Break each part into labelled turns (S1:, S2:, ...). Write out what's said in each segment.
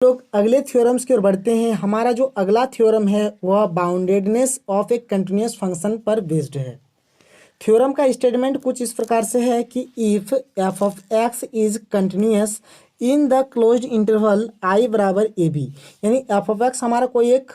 S1: लोग अगले थ्योरम्स की ओर बढ़ते हैं। हमारा जो अगला थ्योरम है वह boundedness of a continuous function पर बेस्ड है। थ्योरम का स्टेटमेंट कुछ इस प्रकार से है कि if f of x is continuous in the closed interval I बराबर ए बी, यानी एफ ऑफ एक्स हमारा कोई एक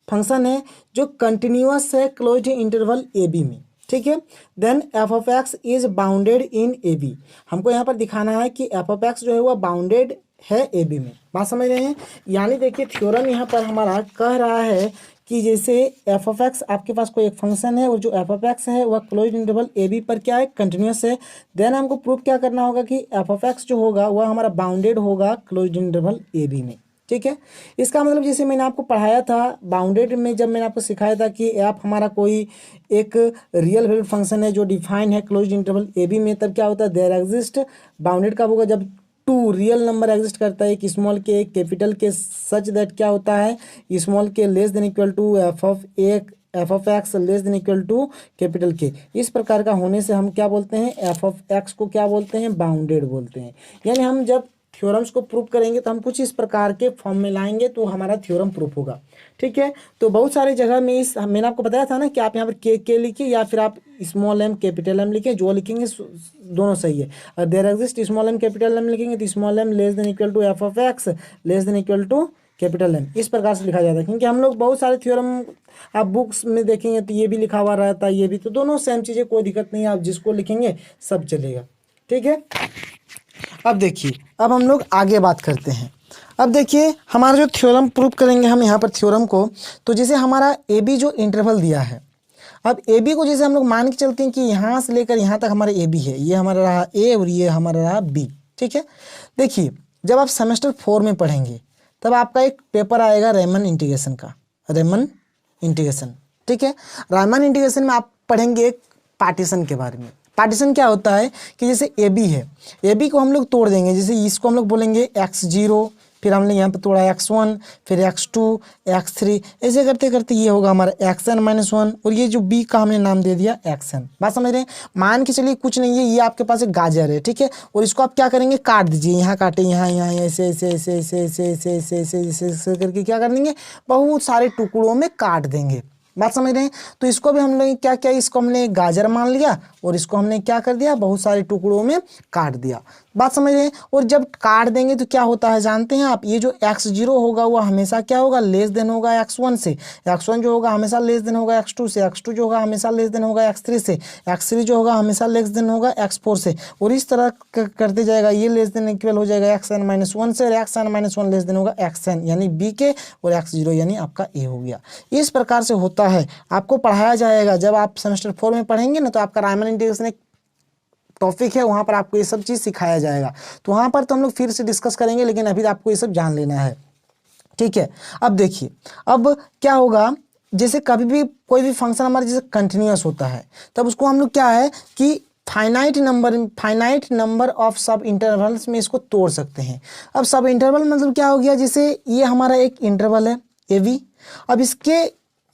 S1: फंक्शन है जो कंटिन्यूअस है क्लोज्ड इंटरवल ए बी में, ठीक है। Then f of x is bounded in a b, हमको यहाँ पर दिखाना है कि एफ ऑफ एक्स जो है वह बाउंडेड है ए बी में। बात समझ रहे हैं? यानी देखिए थ्योरम यहाँ पर हमारा कह रहा है कि जैसे एफ ऑफ एक्स आपके पास कोई एक फंक्शन है और जो एफ ऑफ एक्स है वह क्लोज इंटरवल ए बी पर क्या है, कंटिन्यूअस है। देन हमको प्रूव क्या करना होगा कि एफ ऑफ एक्स जो होगा वह हमारा बाउंडेड होगा क्लोज इंटरवल ए बी में, ठीक है। इसका मतलब जैसे मैंने आपको पढ़ाया था बाउंडेड में, जब मैंने आपको सिखाया था कि एफ हमारा कोई एक रियल वैल्यूड फंक्शन है जो डिफाइन है क्लोज इंटरवल ए बी में, तब क्या होता है, देयर एग्जिस्ट। बाउंडेड कब होगा, जब टू रियल नंबर एग्जिस्ट करता है, एक स्मॉल के एक कैपिटल के, सच दैट क्या होता है, small k less than equal to f of x less than equal to capital k. इस प्रकार का होने से हम क्या बोलते हैं, एफ ऑफ एक्स को क्या बोलते हैं, बाउंडेड बोलते हैं। यानी हम जब थ्योरम्स को प्रूव करेंगे तो हम कुछ इस प्रकार के फॉर्म में लाएंगे तो हमारा थ्योरम प्रूफ होगा, ठीक है। तो बहुत सारी जगह में इस मैंने आपको बताया था ना कि आप यहाँ पर के लिखिए या फिर आप स्मॉल एम कैपिटल एम लिखिए, जो लिखेंगे दोनों सही है। अगर there exist small m capital m लिखेंगे तो small m less than equal to f of x less than equal to capital m, इस प्रकार से लिखा जाता है। क्योंकि हम लोग बहुत सारे थ्योरम आप बुक्स में देखेंगे तो ये भी लिखा हुआ रहता है, ये भी, तो दोनों सेम चीज़ें, कोई दिक्कत नहीं है, आप जिसको लिखेंगे सब चलेगा, ठीक है। अब देखिए, अब हम लोग आगे बात करते हैं। अब देखिए हमारा जो थ्योरम प्रूव करेंगे हम यहाँ पर थ्योरम को, तो जैसे हमारा ए बी जो इंटरवल दिया है, अब ए बी को जैसे हम लोग मान के चलते हैं कि यहाँ से लेकर यहाँ तक हमारा ए बी है, ये हमारा रहा ए और ये हमारा रहा बी, ठीक है। देखिए जब आप सेमेस्टर 4 में पढ़ेंगे तब आपका एक पेपर आएगा रेमन इंटीग्रेशन का, रेमन इंटीग्रेशन, ठीक है। रेमन इंटीग्रेशन में आप पढ़ेंगे एक पार्टीशन के बारे में। पार्टीशन क्या होता है कि जैसे ए बी है, ए बी को हम लोग तोड़ देंगे, जैसे इसको हम लोग बोलेंगे x0, फिर हमने यहाँ पे तोड़ा x1, फिर x2, x3, ऐसे करते करते ये होगा हमारा xn-1, और ये जो b का हमने नाम दे दिया xn। बात समझ रहे हैं? मान के चलिए कुछ नहीं है, ये आपके पास एक गाजर है, ठीक है, और इसको आप क्या करेंगे, काट दीजिए, यहाँ काटे, यहाँ यहाँ ऐसे ऐसे ऐसे ऐसे ऐसे ऐसे ऐसे ऐसे ऐसे करके क्या कर देंगे, बहुत सारे टुकड़ों में काट देंगे। बात समझ रहे हैं? तो इसको भी हम लोग क्या क्या, इसको हमने गाजर मान लिया और इसको हमने क्या कर दिया, बहुत सारे टुकड़ों में काट दिया। बात समझ रहे हैं? और जब काट देंगे तो क्या होता है जानते हैं आप, ये जो x0 होगा वो हमेशा क्या होगा, लेस देन होगा x1 से, x1 जो होगा हमेशा लेस देन होगा x2 से, x2 जो होगा हमेशा लेस देन होगा x3 से, x3 जो होगा हमेशा लेस देन होगा x4 से, और इस तरह करते जाएगा, ये लेस देन इक्वल हो जाएगा xn-1 से, और xn-1 लेस देन होगा xn यानी b के, और x0 यानी आपका a हो गया। इस प्रकार से होता है, आपको पढ़ाया जाएगा। जब आप सेमेस्टर 4 में पढ़ेंगे ना तो आपका रायमन इंटीग्रेशन एक टॉपिक है, वहाँ पर आपको ये सब चीज़ सिखाया जाएगा। तो वहाँ पर तो हम लोग फिर से डिस्कस करेंगे, लेकिन अभी आपको ये सब जान लेना है, ठीक है। अब देखिए, अब क्या होगा, जैसे कभी भी कोई भी फंक्शन हमारा जैसे कंटिन्यूअस होता है तब उसको हम लोग क्या है कि फाइनाइट नंबर ऑफ सब इंटरवल्स में इसको तोड़ सकते हैं। अब सब इंटरवल मतलब क्या हो गया, जैसे ये हमारा एक इंटरवल है ए बी, अब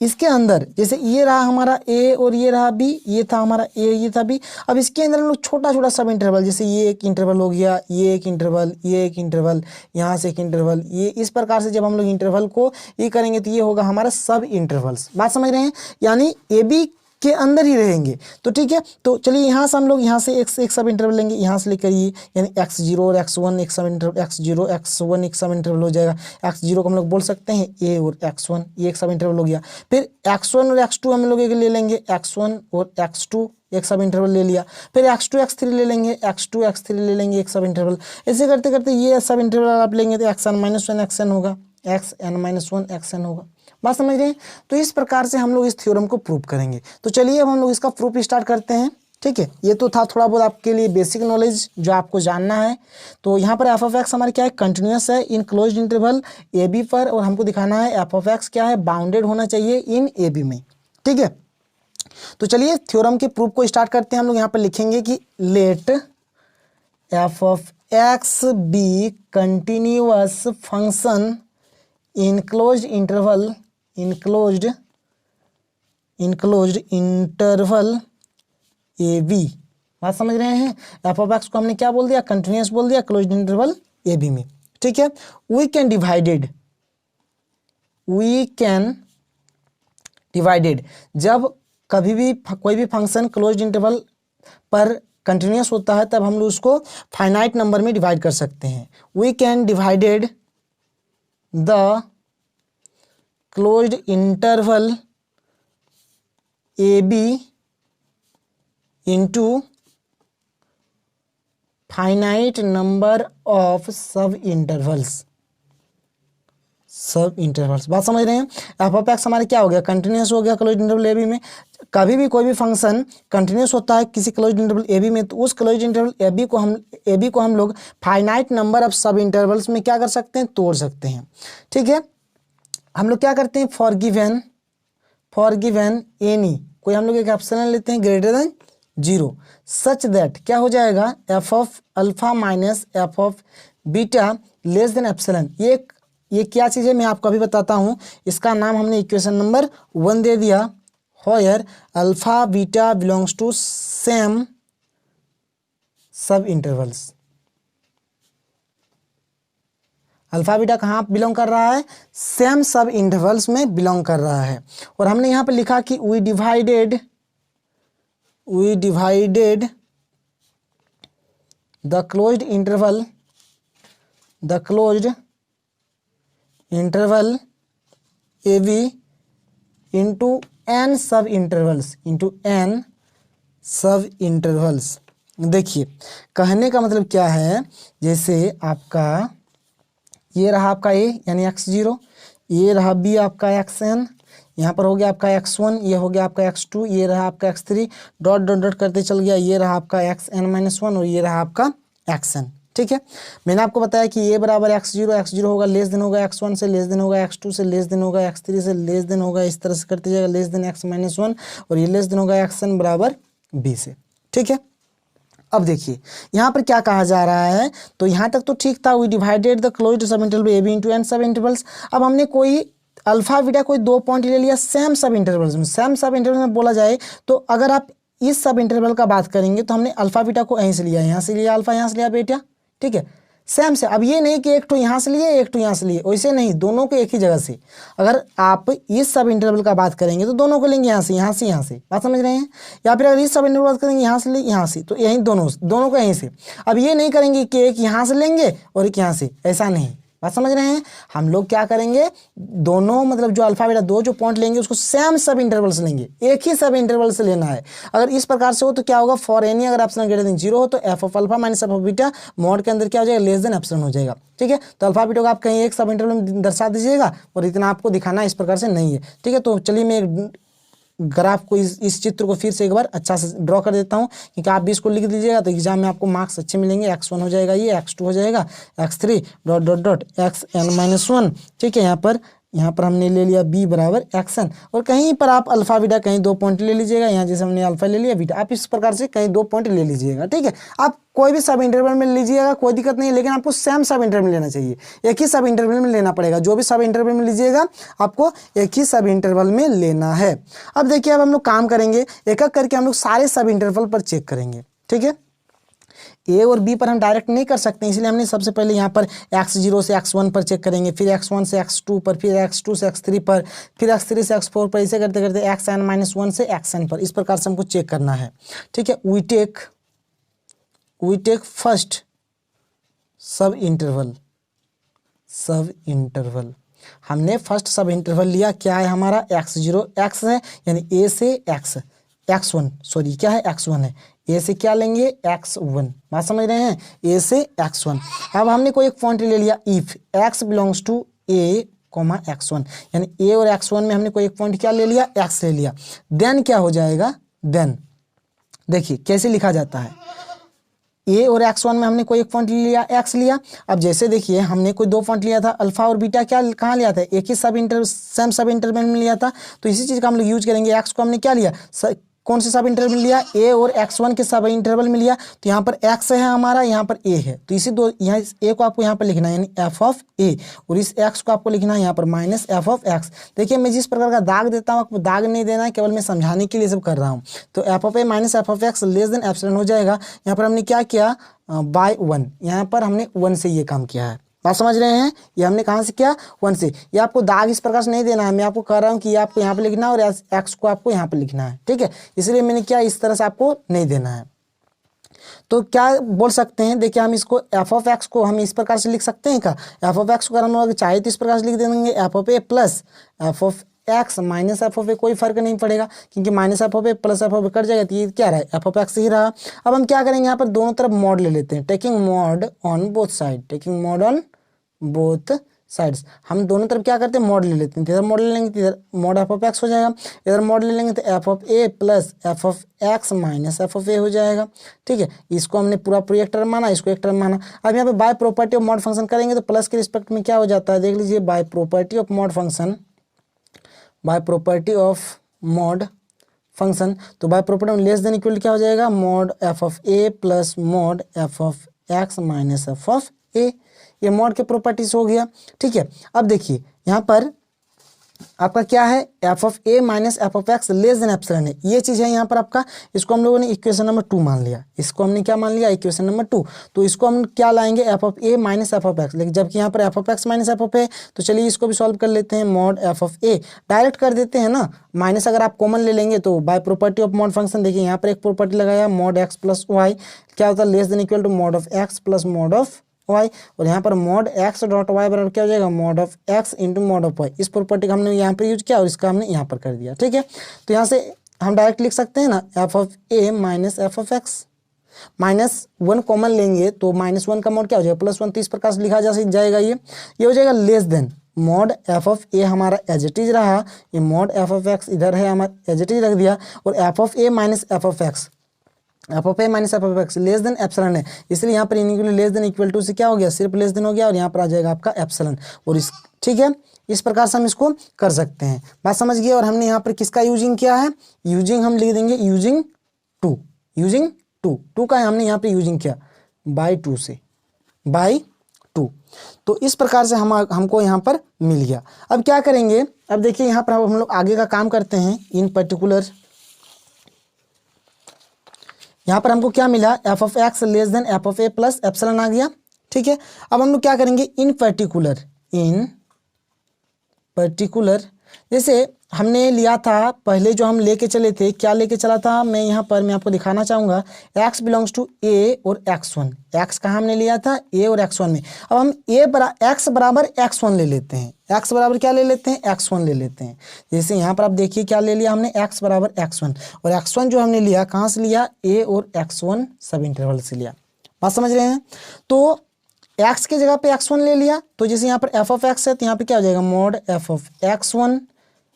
S1: इसके अंदर जैसे ये रहा हमारा ए और ये रहा बी, ये था हमारा ए, ये था बी। अब इसके अंदर हम लोग छोटा छोटा सब इंटरवल, जैसे ये एक इंटरवल हो गया, ये एक इंटरवल, ये एक इंटरवल, यहाँ से एक इंटरवल, ये इस प्रकार से जब हम लोग इंटरवल को ये करेंगे तो ये होगा हमारा सब इंटरवल्स। बात समझ रहे हैं? यानी ए बी के अंदर ही रहेंगे। तो ठीक है, तो चलिए यहाँ से हम लोग यहाँ से एक सब इंटरवल लेंगे, यहाँ से लेकर ये, यानी x0 और x1 एक सब इंटरवल, x0 x1 एक सब इंटरवल हो जाएगा। x0 को हम लोग बोल सकते हैं a और x1, ये एक सब इंटरवल हो गया। फिर x1 और x2 हम लोग एक ले लेंगे, x1 और x2 एक सब इंटरवल ले लिया। फिर x2 x3 ले लेंगे, x2 x3 ले लेंगे एक सब इंटरवल। ऐसे करते करते ये सब इंटरवल आप लेंगे तो xn-1 xn होगा, xn-1 xn होगा। बात समझ रहे हैं? तो इस प्रकार से हम लोग इस थ्योरम को प्रूव करेंगे। तो चलिए अब हम लोग इसका प्रूफ स्टार्ट करते हैं, ठीक है। ये तो था थोड़ा बहुत आपके लिए बेसिक नॉलेज जो आपको जानना है। तो यहाँ पर एफ ऑफ एक्स हमारे क्या है, कंटिन्यूअस है in closed interval a b पर, और हमको दिखाना है एफ ऑफ एक्स क्या है, बाउंडेड होना चाहिए इन ए बी में, ठीक है। तो चलिए थ्योरम के प्रूफ को स्टार्ट करते हैं। हम लोग यहाँ पर लिखेंगे कि let f of x be continuous function in closed interval, in closed interval a b. बात समझ रहे हैं? एफ ऑफ एक्स को हमने क्या बोल दिया, कंटिन्यूअस बोल दिया क्लोज्ड इंटरवल ए बी में, ठीक है। वी कैन डिवाइडेड जब कभी भी कोई भी फंक्शन क्लोज्ड इंटरवल पर कंटिन्यूस होता है तब हम लोग उसको फाइनाइट नंबर में डिवाइड कर सकते हैं। We can divided the closed interval a b into finite number of subintervals. बात समझ रहे हैं। एफ ऑफ एक्स हमारे क्या हो गया, कंटिन्यूस हो गया क्लोज्ड इंटरवल ए बी में। कभी भी कोई भी फंक्शन कंटिन्यूस होता है किसी क्लोज्ड इंटरवल ए बी में तो उस क्लोज्ड इंटरवल ए बी को हम लोग फाइनाइट नंबर ऑफ सब इंटरवल्स में क्या कर सकते हैं, तोड़ सकते हैं। ठीक है, हम लोग क्या करते हैं, फॉर गिवन एनी कोई हम लोग एक एप्सिलॉन लेते हैं ग्रेटर देन 0 सच दैट क्या हो जाएगा, f of alpha minus f of beta less than epsilon. ये क्या चीज़ है मैं आपको अभी बताता हूँ। इसका नाम हमने इक्वेशन नंबर 1 दे दिया, where alpha beta belongs to same subintervals. Alpha beta कहाँ बिलोंग कर रहा है, सेम सब इंटरवल्स में बिलोंग कर रहा है। और हमने यहाँ पर लिखा कि we divided the closed interval a b into n subintervals. देखिए कहने का मतलब क्या है, जैसे आपका ये रहा आपका ए यानी x0, ये रहा बी आपका xn, यहाँ पर हो गया आपका x1, ये हो गया आपका x2, ये रहा आपका x3, डॉट डॉट डॉट करते चल गया, ये रहा आपका xn-1 और ये रहा आपका xn। ठीक है, मैंने आपको बताया कि ये बराबर x0 होगा लेस देन होगा x1 से, लेस देन होगा x2 से, लेस देन होगा x3 से, लेस देन होगा इस तरह से करते जाएगा लेस देन x-1 और ये लेस देन होगा xn बराबर b से। ठीक है, अब देखिए यहाँ पर क्या कहा जा रहा है, तो यहाँ तक तो ठीक था, we divided the closed subinterval a b into n subintervals. अब हमने कोई अल्फा बीटा कोई 2 पॉइंट ले लिया सेम सब इंटरवल्स में। सेम सब इंटरवल में बोला जाए तो अगर आप इस सब इंटरवल का बात करेंगे तो हमने अल्फा बीटा को यहीं से लिया, यहाँ से लिया अल्फा, यहाँ से लिया बीटा। ठीक है, सेम से। अब ये नहीं कि एक तो यहाँ से लिए एक तो यहाँ से लिए, वैसे नहीं, दोनों को एक ही जगह से। अगर आप इस सब इंटरवल का बात करेंगे तो दोनों को लेंगे यहाँ से, यहाँ से, यहाँ से। बात समझ रहे हैं। या फिर अगर इस सब इंटरवल बात करेंगे यहाँ से ले यहाँ से, तो यहीं दोनों को यहीं से। अब ये नहीं करेंगे कि एक यहाँ से लेंगे और एक यहाँ से, ऐसा नहीं। बात समझ रहे हैं। हम लोग क्या करेंगे, दोनों मतलब जो अल्फा बीटा 2 जो पॉइंट लेंगे उसको सेम सब इंटरवल से लेंगे, एक ही सब इंटरवल से लेना है। अगर इस प्रकार से हो तो क्या होगा, फॉर एनी अगर एप्सिलॉन ग्रेटर देन 0 हो तो f of alpha minus f of beta mod के अंदर क्या हो जाएगा, लेस देन एप्सिलॉन हो जाएगा। ठीक है, तो अल्फा बीटा को आप कहीं एक सब इंटरवल में दर्शा दीजिएगा और इतना आपको दिखाना इस प्रकार से नहीं है। ठीक है, तो चलिए मैं एक ग्राफ को इस चित्र को फिर से एक बार अच्छा से ड्रॉ कर देता हूँ, क्योंकि आप भी इसको लिख दीजिएगा तो एग्जाम में आपको मार्क्स अच्छे मिलेंगे। x1 हो जाएगा, ये x2 हो जाएगा, x3 dot dot dot xn-1। ठीक है, यहाँ पर हमने ले लिया b बराबर xn और कहीं पर आप अल्फा बीटा कहीं 2 पॉइंट ले लीजिएगा। यहाँ जैसे हमने अल्फा ले लिया, बीटा आप इस प्रकार से कहीं 2 पॉइंट ले लीजिएगा। ठीक है, आप कोई भी सब इंटरवल में लीजिएगा, कोई दिक्कत नहीं है, लेकिन आपको सेम सब इंटरवल में लेना चाहिए, एक ही सब इंटरवल में लेना पड़ेगा। जो भी सब इंटरवल में लीजिएगा आपको एक ही सब इंटरवल में लेना है। अब देखिए, अब हम लोग काम करेंगे, एक एक करके हम लोग सारे सब इंटरवल पर चेक करेंगे। ठीक है, ए और बी पर हम डायरेक्ट नहीं कर सकते, इसलिए हमने सबसे पहले यहाँ पर x0 से x1 पर चेक करेंगे, फिर x1 से x2 पर, फिर x2 से x3 पर, फिर x3 से x4 पर, ऐसे करते करते xn-1 से xn पर। इस प्रकार से हमको चेक करना है। ठीक है, we take first subinterval. हमने फर्स्ट सब इंटरवल लिया, क्या है हमारा x0 x है, यानी a से x1 सॉरी क्या है x1 है, ए से क्या लेंगे x1। बात समझ रहे हैं, ए से x1। अब हमने कोई एक पॉइंट ले लिया, if x belongs to a x1, यानी a और x1 में हमने कोई एक पॉइंट क्या ले लिया, x ले लिया। देन क्या हो जाएगा, देन देखिए कैसे लिखा जाता है, a और x1 में हमने कोई एक पॉइंट लिया, x लिया। अब जैसे देखिए हमने कोई 2 पॉइंट लिया था, अल्फा और बीटा क्या कहाँ लिया था, एक ही सेम सब इंटरवल में लिया था। तो इसी चीज़ का हम लोग यूज करेंगे। x को हमने क्या लिया, कौन से सब इंटरवल लिया, a और x1 के सब इंटरवल में लिया। तो यहाँ पर x है हमारा, यहाँ पर a है, तो इसी दो यहाँ इस a को आपको यहाँ पर लिखना है यानी f ऑफ a, और इस x को आपको लिखना है यहाँ पर माइनस f ऑफ x। देखिए मैं जिस प्रकार का दाग देता हूँ आपको दाग नहीं देना है, केवल मैं समझाने के लिए सब कर रहा हूँ। तो f of a minus f of x less than epsilon हो जाएगा। यहाँ पर हमने क्या किया, बाय 1, यहाँ पर हमने 1 से ये काम किया है। बात समझ रहे हैं? ये हमने कहाँ से किया? 1 से। ये आपको दाग इस प्रकार से नहीं देना है, मैं आपको कह रहा हूँ कि ये आपको यहाँ पे लिखना है और एक्स को आपको यहाँ पे लिखना है, ठीक है। इसलिए मैंने क्या इस तरह से आपको नहीं देना है। तो क्या बोल सकते हैं, देखिए हम इसको एफ ऑफ एक्स को हम इस प्रकार से लिख सकते हैं क्या? एफ ऑफ एक्स को अगर हम लोग चाहे तो इस प्रकार से लिख देंगे, f of a plus f of x minus f of a, कोई फर्क नहीं पड़ेगा क्योंकि minus f of a plus f of a cut जाएगा, तो ये क्या रहा है? एफ ऑफ एक्स ही रहा। अब हम क्या करेंगे, यहाँ पर दोनों तरफ मॉड ले लेते हैं, taking mod on both side, taking mod on both sides. हम दोनों तरफ क्या करते हैं? मॉड ले लेते हैं। इधर मॉड ले लेंगे तो इधर मॉड एफ ऑफ एक्स हो जाएगा, इधर मॉड ले लेंगे तो f of a plus f of x minus f of a हो जाएगा, ठीक है। इसको हमने पूरा एक टर्म माना, इसको एक टर्म माना। अब यहाँ पे by property of mod function करेंगे तो प्लस के रिस्पेक्ट में क्या हो जाता है, देख लीजिए, by property of mod function, by property of mod function, तो बाय प्रॉपर्टी में लेस देन इक्वल क्या हो जाएगा? Mod f of a plus mod f of x minus f of a. ये मॉड के प्रॉपर्टीज हो गया, ठीक है। अब देखिए यहाँ पर आपका क्या है, F of a minus f of x less than epsilon है, ये चीज़ है यहाँ पर आपका। इसको हम लोगों ने इक्वेशन नंबर 2 मान लिया, इसको हमने क्या मान लिया? Equation number 2। तो इसको हम क्या लाएंगे? F of a minus f of x, लेकिन जबकि यहाँ पर f of x minus f of a, तो चलिए इसको भी सॉल्व कर लेते हैं। Mod f of a direct कर देते हैं ना, माइनस अगर आप कॉमन ले लेंगे तो by property of mod function, देखिए यहाँ पर एक प्रॉपर्टी लगाया, मॉड एक्स प्लस वाई क्या होता है? Less than equal to mod of x plus mod of y, और यहाँ पर मॉड एक्स डॉट वाई बराबर क्या हो जाएगा? Mod of x into mod of y. इस प्रॉपर्टी का हमने यहाँ पर यूज किया और इसका हमने यहाँ पर कर दिया, ठीक है। तो यहाँ से हम डायरेक्ट लिख सकते हैं ना, F of a minus f of x, -1 common लेंगे तो -1 का मॉड क्या हो जाएगा? +1। तो इस प्रकार से लिखा जा जाएगा, ये हो जाएगा less than mod f of a हमारा एज इट इज रहा, ये मॉड एफ ऑफ एक्स इधर है हमारा एज इट इज रख दिया, और f of a minus f of x, f of a minus f of x less than epsilon है, इसलिए यहाँ पर inequal less than equal to से क्या हो गया? सिर्फ लेस देन हो गया, और यहाँ पर आ जाएगा आपका एप्सिलॉन। और इस, ठीक है, इस प्रकार से हम इसको कर सकते हैं। बात समझ गए? और हमने यहाँ पर किसका यूजिंग किया है? यूजिंग हम लिख देंगे यूजिंग 2, यूजिंग 2 का हमने यहाँ पे यूजिंग किया बाई 2 से, बाई 2। तो इस प्रकार से हमको यहाँ पर मिल गया। अब क्या करेंगे? अब देखिए यहाँ पर हम लोग आगे का काम करते हैं। इन पर्टिकुलर यहाँ पर हमको क्या मिला? F of x less than f of a plus epsilon आ गया, ठीक है। अब हम लोग क्या करेंगे? इन पर्टिकुलर जैसे हमने लिया था पहले, जो हम लेके चले थे, क्या लेके चला था मैं यहाँ पर मैं आपको दिखाना चाहूँगा। x बिलोंग्स टू ए और x1, x कहाँ हमने लिया था? a और x1 में। अब हम x बराबर x1 ले लेते हैं, x बराबर क्या ले लेते हैं? x1 ले लेते हैं। जैसे यहाँ पर आप देखिए क्या ले लिया हमने? x बराबर x1, और x1 जो हमने लिया कहाँ से लिया? a और x1 सब इंटरवल से लिया। बात समझ रहे हैं? तो x की जगह पे x1 ले लिया, तो जैसे यहाँ पर f ऑफ x है तो यहाँ पे क्या हो जाएगा? Mod f of x1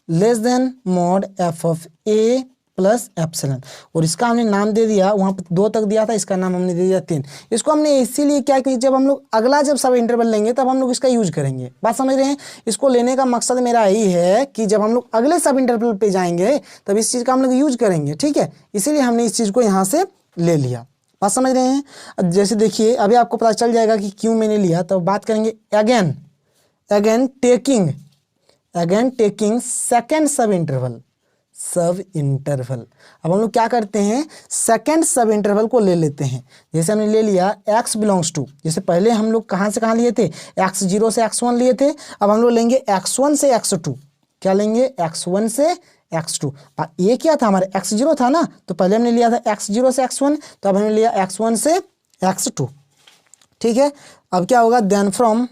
S1: less than mod f of a plus epsilon, और इसका हमने नाम दे दिया, वहाँ पे 2 तक दिया था, इसका नाम हमने दे दिया 3। इसको हमने इसीलिए क्या कि जब हम लोग अगला जब सब इंटरवल लेंगे तब हम लोग इसका यूज करेंगे। बात समझ रहे हैं? इसको लेने का मकसद मेरा यही है कि जब हम लोग अगले सब इंटरवल पे जाएंगे तब इस चीज़ का हम लोग यूज करेंगे, ठीक है। इसीलिए हमने इस चीज़ को यहाँ से ले लिया। बात समझ रहे हैं? जैसे देखिए अभी आपको पता चल जाएगा कि क्यों मैंने लिया। तो बात करेंगे अगेन टेकिंग सेकेंड सब इंटरवल। अब हम लोग क्या करते हैं? सेकेंड सब इंटरवल को ले लेते हैं। जैसे हमने ले लिया x बिलोंग्स टू, जैसे पहले हम लोग कहाँ से कहाँ लिए थे? x0 से x1 लिए थे। अब हम लोग लेंगे x1 से x2। क्या लेंगे? x1 से x2। ये क्या था? हमारे x0 था ना, तो पहले हमने लिया था x0 से x1, तो अब हमने लिया x1 से x2, ठीक है। अब क्या होगा? देन फ्रॉम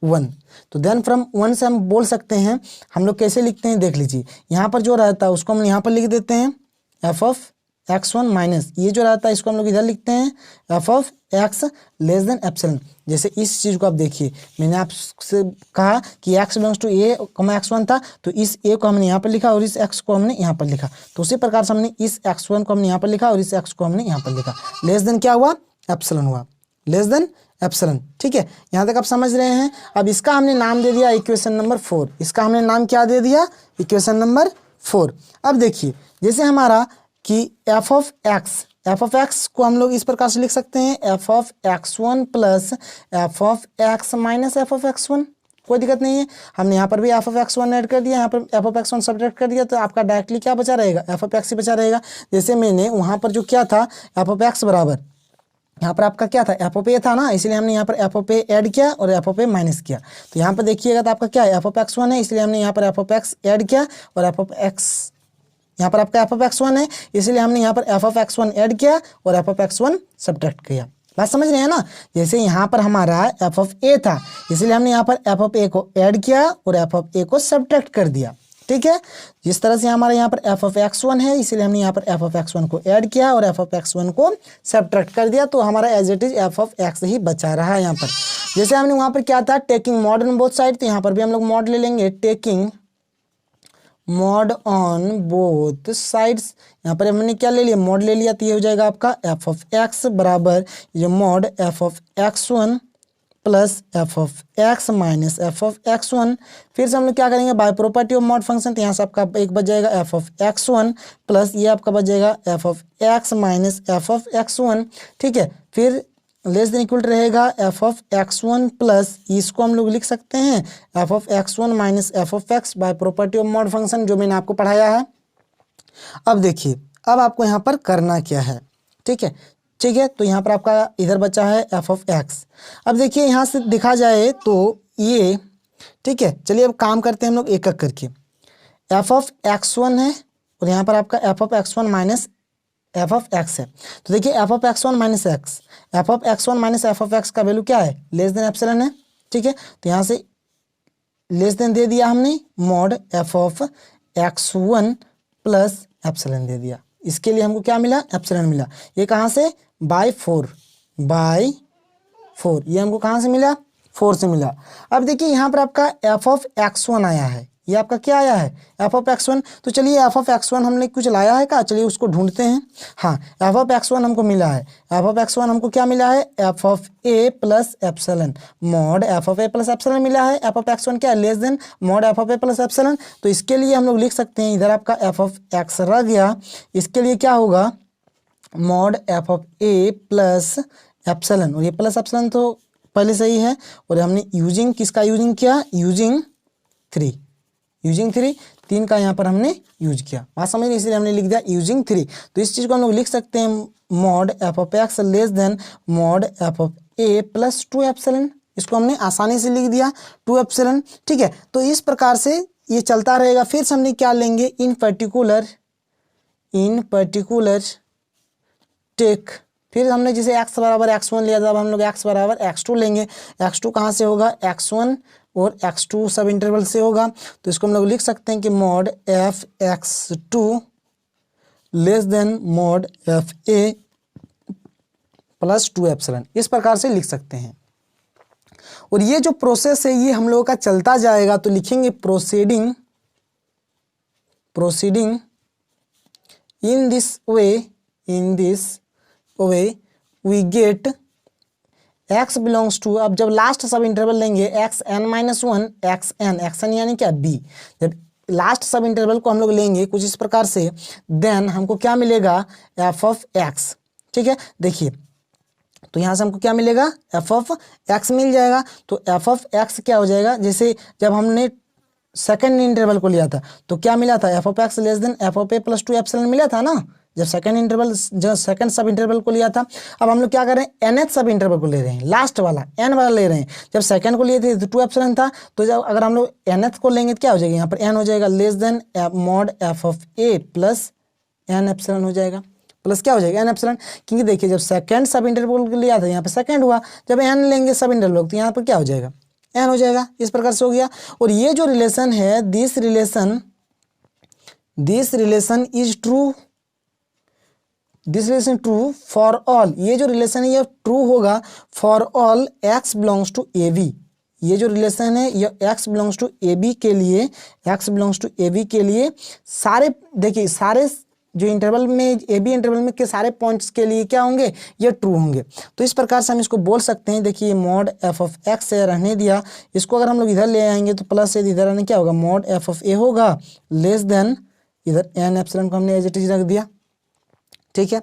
S1: 1, तो देन फ्रॉम 1 से हम बोल सकते हैं, हम लोग कैसे लिखते हैं देख लीजिए। यहाँ पर जो रहता है उसको हम यहाँ पर लिख देते हैं एफ ऑफ x1 माइनस ये जो रहता है इसको हम लोग इधर लिखते हैं f of x less than epsilon. जैसे इस चीज़ को आप देखिए, मैंने आपसे कहा कि x belongs to a, x1 था, तो इस a को हमने यहाँ पर लिखा और इस x को हमने यहाँ पर लिखा। तो उसी प्रकार से हमने इस x1 को हमने यहाँ पर लिखा और इस x को हमने यहाँ पर लिखा। लेस देन क्या हुआ? एप्सिलॉन हुआ, लेस देन एप्सिलॉन, ठीक है। यहाँ तक आप समझ रहे हैं? अब इसका हमने नाम दे दिया इक्वेशन नंबर 4। इसका हमने नाम क्या दे दिया? Equation number 4। अब देखिए जैसे हमारा कि एफ ऑफ एक्स को हम लोग इस प्रकार से लिख सकते हैं, f of x1 plus f of x minus f of x1। कोई दिक्कत नहीं है। हमने यहाँ पर भी F of x one add कर दिया, यहाँ पर f of x one subtract कर दिया, तो आपका डायरेक्टली क्या बचा रहेगा, एफ ऑफ एक्स ही बचा रहेगा। जैसे मैंने वहाँ पर जो क्या था एफ ऑफ एक्स बराबर, यहाँ पर आपका क्या था एफ ऑफ ए था ना, इसलिए हमने यहाँ पर एफ ऑफ ए ऐड किया और एफ ऑफ ए माइनस किया। तो यहाँ पर देखिएगा तो आपका क्या है एफ ऑफ एक्स वन है, इसलिए हमने यहाँ पर एफ ऑफ एक्स ऐड किया और एफ ऑफ एक्स, यहाँ पर आपका एफ ऑफ एक्स वन है इसलिए हमने यहाँ पर f of x one add किया और f of x one subtract किया। बात समझ रहे हैं ना। जैसे यहाँ पर हमारा एफ ऑफ ए था इसलिए हमने यहाँ पर एफ ऑफ ए को ऐड किया और एफ ऑफ ए को सब्ट्रैक्ट कर दिया, ठीक है। जिस तरह से हमारे यहाँ पर एफ ऑफ एक्स वन है इसलिए हमने यहाँ पर एफ ऑफ एक्स वन को ऐड किया और एफ ऑफ एक्स वन को सब्ट्रैक्ट कर दिया, तो हमारा as it is f of x ही बचा रहा है यहाँ पर। जैसे हमने वहाँ पर क्या था taking mod on both side, तो यहाँ पर भी हम लोग मॉड ले लेंगे, taking mod on both sides. यहाँ पर हमने क्या ले लिया मॉड ले लिया, तो ये हो जाएगा आपका एफ ऑफ एक्स बराबर ये mod f of x one plus f of x minus f of x one. फिर से हम लोग क्या करेंगे by property of mod function, तो यहाँ से आपका एक बच जाएगा f of x one plus ये आपका बच जाएगा f of x minus f of x one, ठीक है। फिर लेस देन इक्वल रहेगा f of x one plus इसको हम लोग लिख सकते हैं f of x one minus f of x by property of mod function, जो मैंने आपको पढ़ाया है। अब देखिए अब आपको यहाँ पर करना क्या है, ठीक है ठीक है। तो यहाँ पर आपका इधर बचा है एफ ऑफ एक्स। अब देखिए यहाँ से देखा जाए तो ये, ठीक है, चलिए अब काम करते हैं हम लोग एक एक करके। एफ ऑफ एक्स वन है और यहाँ पर आपका f of x one minus f of x है। तो देखिए F of x one minus x, f of x one minus f of x का वैल्यू क्या है लेस देन एप्सिलॉन है, ठीक है। तो यहाँ से लेस देन दे दिया हमने mod f of x one plus epsilon दे दिया, इसके लिए हमको क्या मिला एप्सिलॉन मिला। ये कहाँ से बाय फोर ये हमको कहाँ से मिला 4 से मिला। अब देखिए यहाँ पर आपका एफ ऑफ एक्स वन आया है, ये आपका क्या आया है एफ ऑफ एक्स वन। तो चलिए एफ ऑफ एक्स वन हमने कुछ लाया है क्या, चलिए उसको ढूंढते हैं। हाँ एफ ऑफ एक्स वन हमको मिला है, एफ ऑफ एक्स वन हमको क्या मिला है F of a plus epsilon, mod f of a plus epsilon मिला है। एफ ऑफ एक्स वन क्या है less than mod f of a plus epsilon. तो इसके लिए हम लोग लिख सकते हैं इधर आपका एफ ऑफ एक्स रह गया, इसके लिए क्या होगा mod f of a plus epsilon, और ये प्लस एप्सिलॉन तो पहले से ही है और हमने यूजिंग किसका यूजिंग किया यूजिंग 3 3 का यहाँ पर हमने यूज किया, बात समझ ली, इसलिए हमने लिख दिया यूजिंग 3। तो इस चीज़ को हम लोग लिख सकते हैं mod f of x less than mod f of a plus 2 epsilon, इसको हमने आसानी से लिख दिया 2 एप्सिलॉन, ठीक है। तो इस प्रकार से ये चलता रहेगा। फिर से हमने क्या लेंगे इन पर्टिकुलर टेक, फिर हमने जैसे x बराबर x1 लिया था, अब हम लोग x बराबर x2 लेंगे। x2 कहाँ से होगा x1 और x2 सब इंटरवल से होगा, तो इसको हम लोग लिख सकते हैं कि mod f x two less than mod f a plus 2 epsilon, इस प्रकार से लिख सकते हैं। और ये जो प्रोसेस है ये हम लोगों का चलता जाएगा, तो लिखेंगे proceeding in this way we get x belongs to, अब जब लास्ट सब इंटरवल लेंगे x n minus one x n यानी क्या b, जब लास्ट सब इंटरवल को हम लोग लेंगे कुछ इस प्रकार से, देन हमको क्या मिलेगा एफ ऑफ एक्स, ठीक है। देखिए तो यहाँ से हमको क्या मिलेगा एफ ऑफ एक्स मिल जाएगा। तो एफ ऑफ एक्स क्या हो जाएगा, जैसे जब हमने सेकेंड इंटरवल को लिया था तो क्या मिला था F of x less than f of a plus 2 epsilon मिला था ना, जब सेकंड सब इंटरवल को लिया था। अब हम लोग क्या कर रहे हैं nth सब इंटरवल को ले रहे हैं, लास्ट वाला n वाला ले रहे हैं। जब सेकंड को लिए थे तो 2 एप्सिलॉन था, तो जब अगर हम लोग nth को लेंगे तो क्या हो जाएगा यहाँ पर n हो जाएगा less than mod f of a plus n epsilon हो जाएगा, प्लस क्या हो जाएगा n एप्सिलॉन। क्योंकि देखिए जब सेकंड सब इंटरवल को लिया था यहाँ पर सेकंड हुआ, जब n लेंगे सब इंटरवल तो यहाँ पर क्या हो जाएगा n हो जाएगा, इस प्रकार से हो गया। और ये जो रिलेशन है this relation is true for all, ये जो रिलेशन है ये ट्रू होगा for all x belongs to a b. ये जो रिलेशन है ये x belongs to a b के लिए सारे, देखिए सारे जो इंटरवल में ए बी इंटरवल में के सारे पॉइंट्स के लिए क्या होंगे ये ट्रू होंगे। तो इस प्रकार से हम इसको बोल सकते हैं। देखिए मॉड एफ ऑफ एक्स से रहने दिया, इसको अगर हम लोग इधर ले आएंगे तो प्लस से इधर आने क्या होगा मॉड एफ ऑफ ए होगा लेस देन इधर n एप्सिलॉन को हमने एज इट इज रख दिया, ठीक है।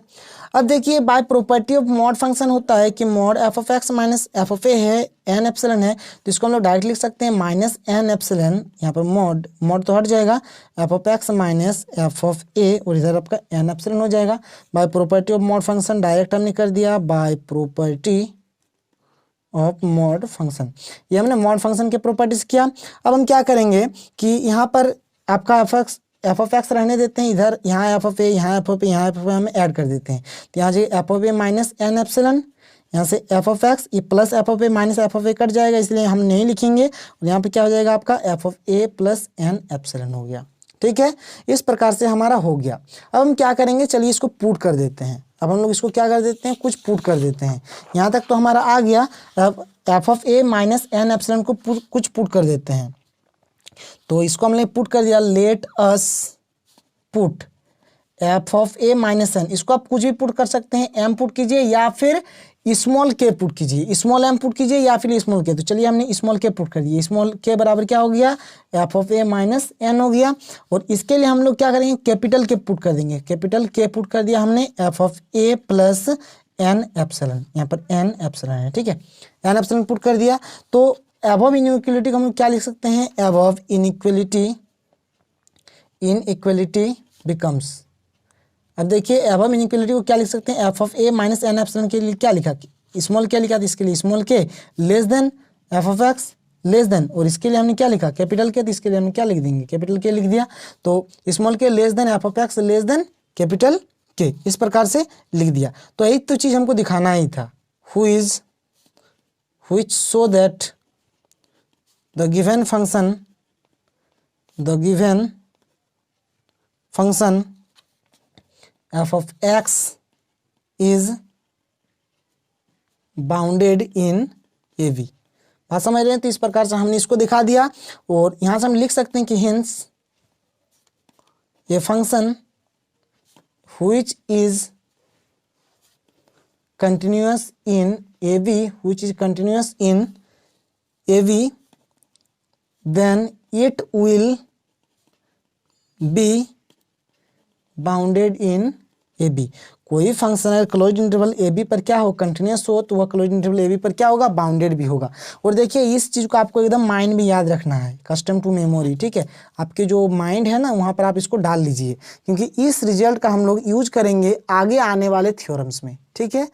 S1: अब देखिए by property of mod function होता है कि mod f of x minus f of a है, एन एप्सिलन है, तो इसको हम लोग डायरेक्ट लिख सकते हैं माइनस एन एप्सिलन, यहाँ पर मॉड मॉड तो हट जाएगा, f of x minus f of a, और इधर आपका एन एप्सिलन हो जाएगा। By property of mod function direct हमने कर दिया, by property of mod function, ये हमने मॉड फंक्शन के प्रॉपर्टीज किया। अब हम क्या करेंगे कि यहाँ पर आपका एफ ऑफ एक्स रहने देते हैं, इधर यहाँ एफ ऑफ ए, यहाँ एफ ऑफ ए, यहाँ एफ ऑफ ए हम ऐड कर देते हैं, तो यहाँ जो f of a minus n epsilon, यहाँ से एफ ऑफ एक्स ये plus f of a minus f of a cut जाएगा, इसलिए हम नहीं लिखेंगे, और यहाँ पे क्या हो जाएगा आपका f of a plus n epsilon हो गया। ठीक है, इस प्रकार से हमारा हो गया। अब हम क्या करेंगे, चलिए इसको पुट कर देते हैं। अब हम लोग इसको क्या कर देते हैं, कुछ पुट कर देते हैं। यहाँ तक तो हमारा आ गया। अब f of a minus n epsilon को कुछ पुट कर देते हैं, तो इसको हमने पुट कर दिया। Let us put f of a minus n, इसको आप कुछ भी पुट कर सकते हैं, एम पुट कीजिए या फिर स्मॉल के पुट कीजिए, स्मॉल एम पुट कीजिए या फिर स्मॉल के। तो चलिए हमने स्मॉल के पुट कर दिए, स्मॉल के बराबर क्या हो गया, f of a minus n हो गया। और इसके लिए हम लोग क्या करेंगे, कैपिटल के पुट कर देंगे, कैपिटल के पुट कर दिया हमने, f of a plus n epsilon, यहाँ पर एन एप्सिलन है। ठीक है, एन एप्सिलन पुट कर दिया। तो अबव इनइक्वालिटी को हम क्या लिख सकते हैं, अबव इनइक्वालिटी बिकम्स। अब देखिए अबव इनइक्वालिटी को क्या लिख सकते हैं, f of a minus n epsilon के लिए क्या लिखा, स्मॉल क्या लिखा था, इसके लिए small k less than f of x less then, और इसके लिए हमने क्या लिखा, कैपिटल के, तो इसके लिए हमने क्या लिख देंगे, कैपिटल के लिख दिया। तो small k less than f of x less then capital k, इस प्रकार से लिख दिया। तो यही तो चीज़ हमको दिखाना ही था, which show that the given function f of x is bounded in a b. बात समझ रहे हैं, तो इस प्रकार से हमने इसको दिखा दिया। और यहां से हम लिख सकते हैं कि hints a function which is continuous in AB, which is continuous in AB, then it will be bounded in a b. कोई फंक्शन अगर क्लोज इंटरवल ए बी पर क्या हो, कंटिन्यूस हो, तो वह क्लोज इंटरवल ए बी पर क्या होगा, बाउंडेड भी होगा। और देखिए इस चीज़ को आपको एकदम माइंड में याद रखना है, कस्टम टू मेमोरी। ठीक है, आपके जो माइंड है ना, वहाँ पर आप इसको डाल लीजिए, क्योंकि इस रिजल्ट का हम लोग यूज करेंगे आगे आने वाले थ्योरम्स में। ठीक है।